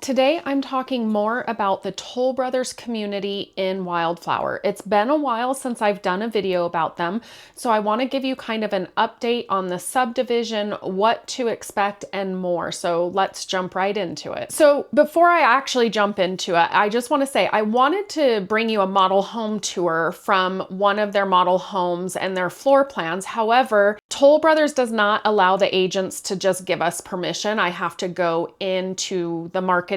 Today, I'm talking more about the Toll Brothers community in Wildflower. It's been a while since I've done a video about them, so I want to give you kind of an update on the subdivision, what to expect, and more. So let's jump right into it. So before I actually jump into it, I just want to say I wanted to bring you a model home tour from one of their model homes and their floor plans. However, Toll Brothers does not allow the agents to just give us permission. I have to go into the marketing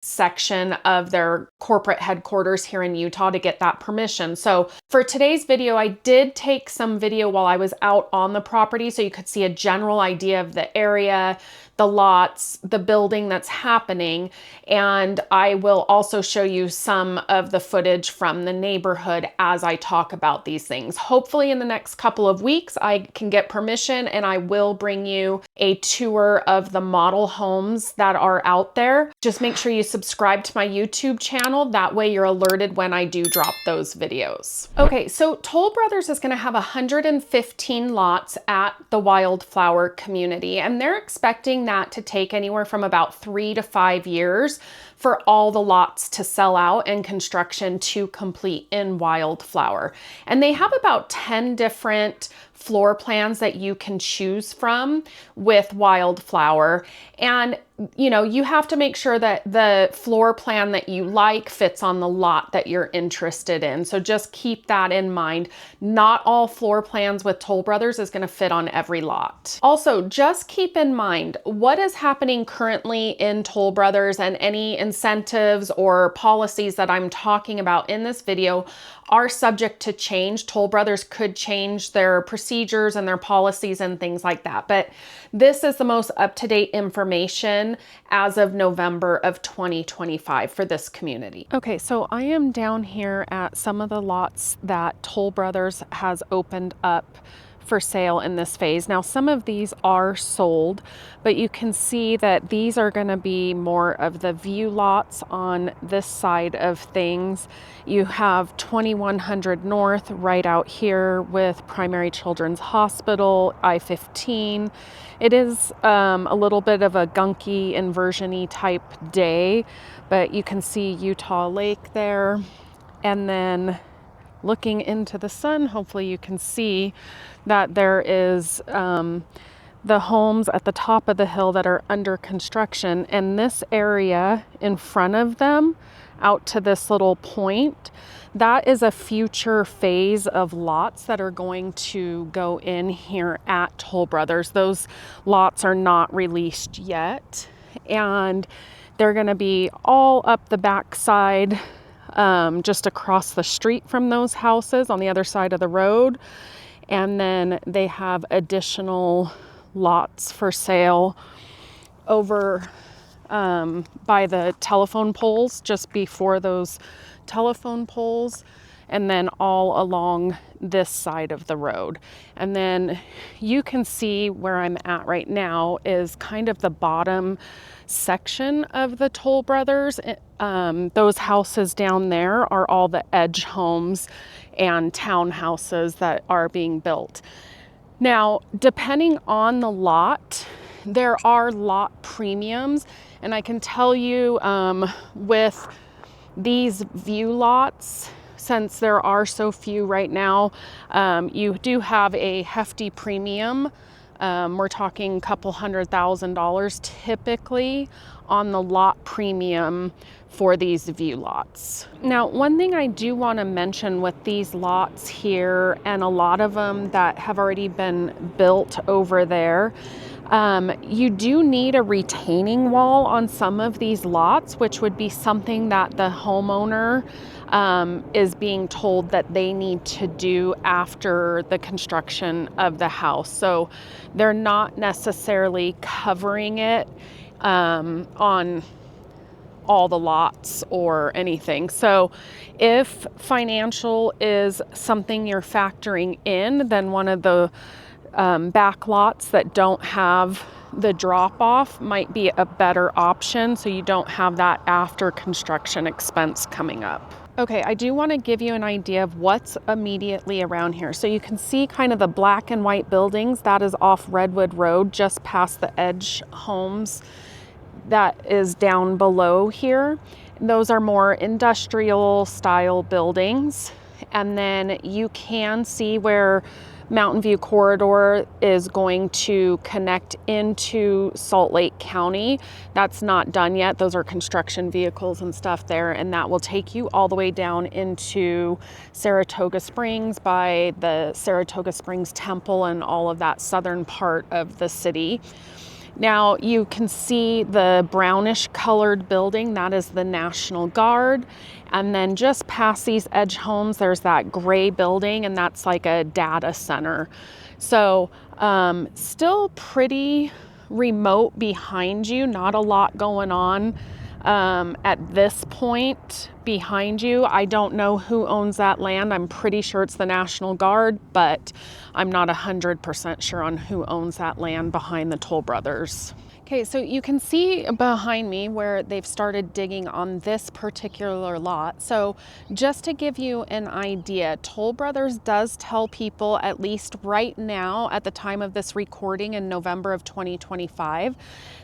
section of their corporate headquarters here in Utah to get that permission. So for today's video, I did take some video while I was out on the property so you could see a general idea of the area, the lots, the building that's happening, and I will also show you some of the footage from the neighborhood as I talk about these things. Hopefully in the next couple of weeks I can get permission and I will bring you a tour of the model homes that are out there. Just make sure you subscribe to my YouTube channel. That way you're alerted when I do drop those videos. Okay, so Toll Brothers is going to have 115 lots at the Wildflower community, and they're expecting that to take anywhere from about 3 to 5 years for all the lots to sell out and construction to complete in Wildflower. And they have about 10 different floor plans that you can choose from with Wildflower. And you know, you have to make sure that the floor plan that you like fits on the lot that you're interested in. So just keep that in mind. Not all floor plans with Toll Brothers is going to fit on every lot. Also, just keep in mind what is happening currently in Toll Brothers, and any incentives or policies that I'm talking about in this video are subject to change. Toll Brothers could change their procedures and their policies and things like that. But this is the most up-to-date information as of November of 2025 for this community. Okay, so I am down here at some of the lots that Toll Brothers has opened up for sale in this phase. Now, some of these are sold, but you can see that these are going to be more of the view lots on this side of things. You have 2100 North right out here with Primary Children's Hospital, I-15. It is a little bit of a gunky inversion-y type day, but you can see Utah Lake there. And then looking into the sun, hopefully you can see that there is the homes at the top of the hill that are under construction, and this area in front of them out to this little point, that is a future phase of lots that are going to go in here at Toll Brothers. Those lots are not released yet, and they're going to be all up the backside, just across the street from those houses on the other side of the road. And then they have additional lots for sale over by the telephone poles, just before those telephone poles, and then all along this side of the road. And then you can see where I'm at right now is kind of the bottom section of the Toll Brothers. Those houses down there are all the edge homes and townhouses that are being built. Now, depending on the lot, there are lot premiums, and I can tell you with these view lots, since there are so few right now, you do have a hefty premium. We're talking a couple $100,000 typically on the lot premium for these view lots. Now, one thing I do want to mention with these lots here, and a lot of them that have already been built over there, you do need a retaining wall on some of these lots, which would be something that the homeowner is being told that they need to do after the construction of the house. So they're not necessarily covering it on all the lots or anything. So if financial is something you're factoring in, then one of the back lots that don't have the drop off might be a better option, so you don't have that after construction expense coming up. Okay, I do want to give you an idea of what's immediately around here. So you can see kind of the black and white buildings. That is off Redwood Road, just past the edge homes that is down below here. Those are more industrial style buildings. And then you can see where Mountain View Corridor is going to connect into Salt Lake County. That's not done yet. Those are construction vehicles and stuff there, and that will take you all the way down into Saratoga Springs by the Saratoga Springs Temple and all of that southern part of the city. Now you can see the brownish colored building, that is the National Guard. And then just past these edge homes, there's that gray building, and that's like a data center. So still pretty remote behind you, not a lot going on at this point behind you. I don't know who owns that land. I'm pretty sure it's the National Guard, but I'm not 100% sure on who owns that land behind the Toll Brothers. Okay, so you can see behind me where they've started digging on this particular lot. So just to give you an idea, Toll Brothers does tell people, at least right now at the time of this recording in November of 2025,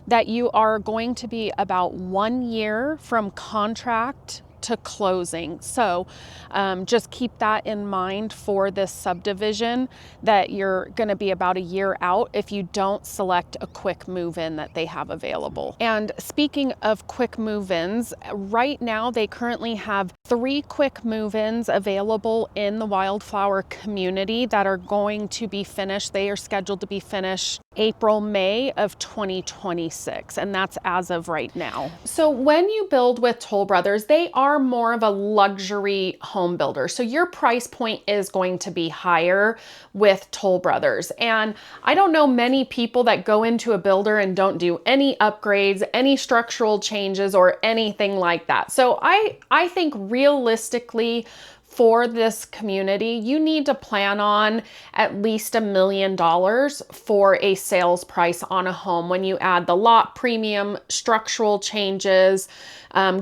that you are going to be about 1 year from contract to closing. So just keep that in mind for this subdivision, that you're going to be about a year out if you don't select a quick move-in that they have available. And speaking of quick move-ins, right now they currently have 3 quick move-ins available in the Wildflower community that are going to be finished. They are scheduled to be finished April, May of 2026, and that's as of right now. So when you build with Toll Brothers, they are more of a luxury home builder. So your price point is going to be higher with Toll Brothers. And I don't know many people that go into a builder and don't do any upgrades, any structural changes, or anything like that. So I think realistically, for this community, you need to plan on at least $1 million for a sales price on a home when you add the lot premium, structural changes,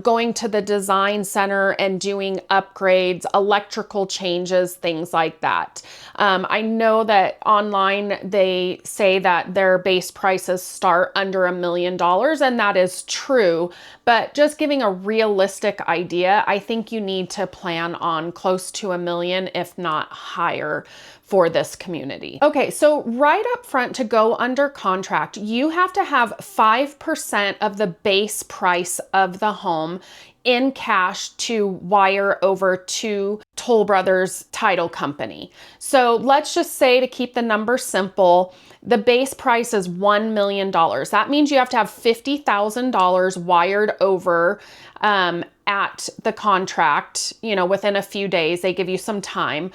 going to the design center and doing upgrades, electrical changes, things like that. I know that online they say that their base prices start under $1 million, and that is true, but just giving a realistic idea, I think you need to plan on close to $1 million, if not higher, for this community. Okay, so right up front, to go under contract, you have to have 5% of the base price of the home in cash to wire over to Toll Brothers Title Company. So let's just say, to keep the number simple, the base price is $1 million. That means you have to have $50,000 wired over at the contract, you know, within a few days. They give you some time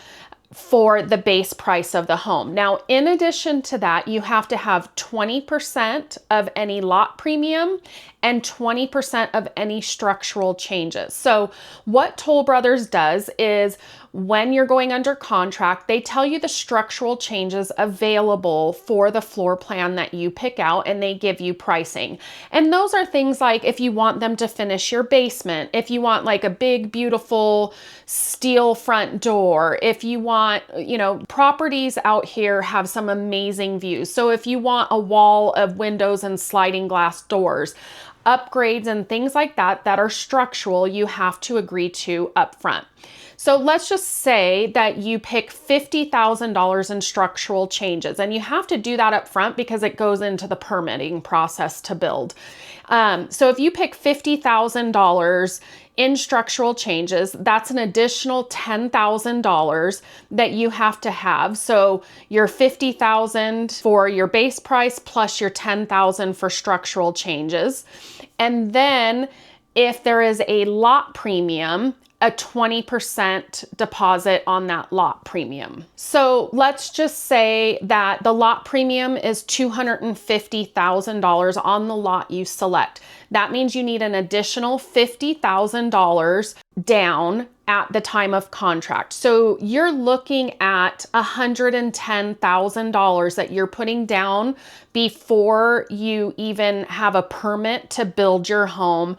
for the base price of the home. Now, in addition to that, you have to have 20% of any lot premium and 20% of any structural changes. So what Toll Brothers does is, when you're going under contract, they tell you the structural changes available for the floor plan that you pick out, and they give you pricing. And those are things like, if you want them to finish your basement, if you want like a big, beautiful steel front door, if you want, you know, properties out here have some amazing views. So if you want a wall of windows and sliding glass doors, upgrades and things like that that are structural, you have to agree to upfront. So let's just say that you pick $50,000 in structural changes, and you have to do that up front because it goes into the permitting process to build. So if you pick $50,000 in structural changes, that's an additional $10,000 that you have to have. So your $50,000 for your base price plus your $10,000 for structural changes. And then if there is a lot premium, a 20% deposit on that lot premium. So let's just say that the lot premium is $250,000 on the lot you select. That means you need an additional $50,000 down at the time of contract. So you're looking at $110,000 that you're putting down before you even have a permit to build your home.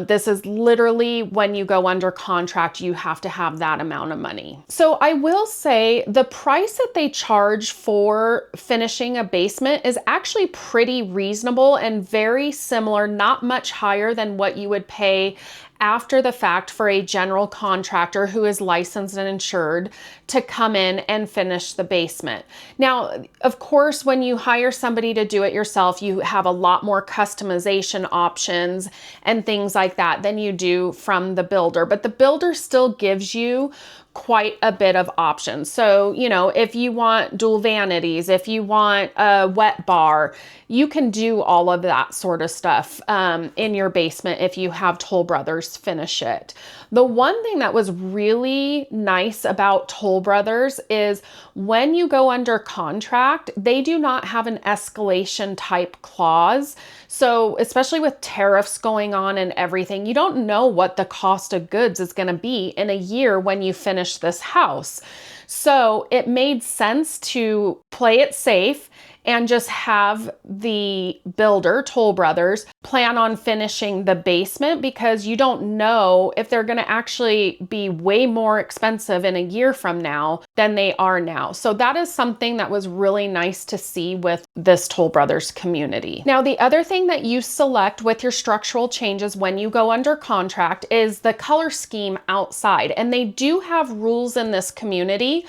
This is literally when you go under contract, you have to have that amount of money. So I will say the price that they charge for finishing a basement is actually pretty reasonable and very similar, not much higher than what you would pay after the fact for a general contractor who is licensed and insured to come in and finish the basement. Now, of course, when you hire somebody to do it yourself, you have a lot more customization options and things like that than you do from the builder, but the builder still gives you quite a bit of options. So, you know, if you want dual vanities, if you want a wet bar, you can do all of that sort of stuff in your basement if you have Toll Brothers finish it. The one thing that was really nice about Toll Brothers is when you go under contract, they do not have an escalation type clause. So especially with tariffs going on and everything, you don't know what the cost of goods is going to be in a year when you finish this house. So it made sense to play it safe and just have the builder, Toll Brothers, plan on finishing the basement, because you don't know if they're going to actually be way more expensive in a year from now than they are now. So that is something that was really nice to see with this Toll Brothers community. Now, the other thing that you select with your structural changes when you go under contract is the color scheme outside. And they do have rules in this community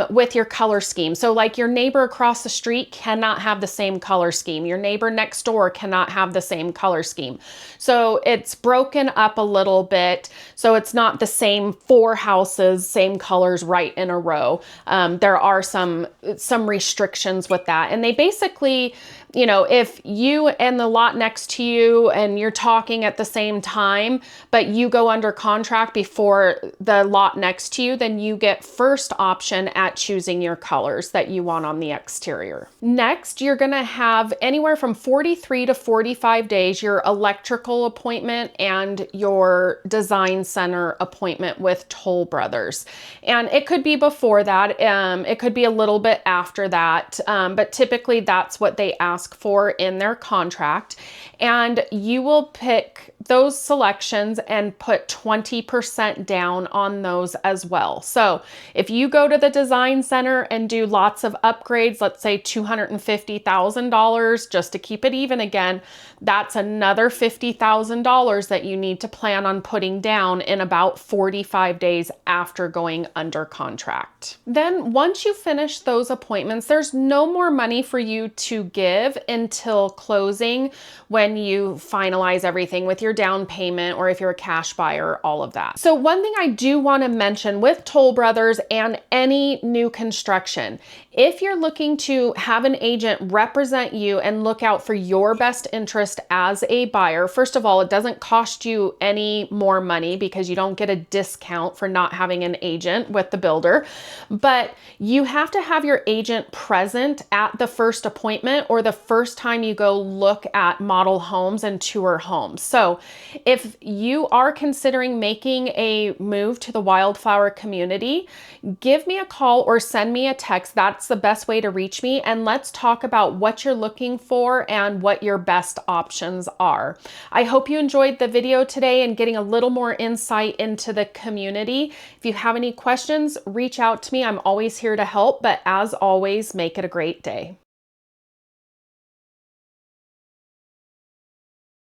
with your color scheme. So like your neighbor across the street cannot have the same color scheme. Your neighbor next door cannot have the same color scheme. So it's broken up a little bit. So it's not the same 4 houses, same colors right in a row. There are some restrictions with that. And they basically, you know, if you and the lot next to you and you're talking at the same time, but you go under contract before the lot next to you, then you get first option at choosing your colors that you want on the exterior. Next, you're gonna have anywhere from 43 to 45 days, your electrical appointment and your design center appointment with Toll Brothers. And it could be before that, it could be a little bit after that, but typically that's what they ask for in their contract. And you will pick those selections and put 20% down on those as well. So if you go to the design center and do lots of upgrades, let's say $250,000, just to keep it even again, that's another $50,000 that you need to plan on putting down in about 45 days after going under contract. Then once you finish those appointments, there's no more money for you to give until closing, when you finalize everything with your down payment, or if you're a cash buyer, all of that. So one thing I do want to mention with Toll Brothers and any new construction, if you're looking to have an agent represent you and look out for your best interest as a buyer, first of all, it doesn't cost you any more money because you don't get a discount for not having an agent with the builder, but you have to have your agent present at the first appointment or the first time you go look at model homes and tour homes. So if you are considering making a move to the Wildflower community, give me a call or send me a text. That's the best way to reach me. And let's talk about what you're looking for and what your best options are. I hope you enjoyed the video today and getting a little more insight into the community. If you have any questions, reach out to me. I'm always here to help, but as always, make it a great day.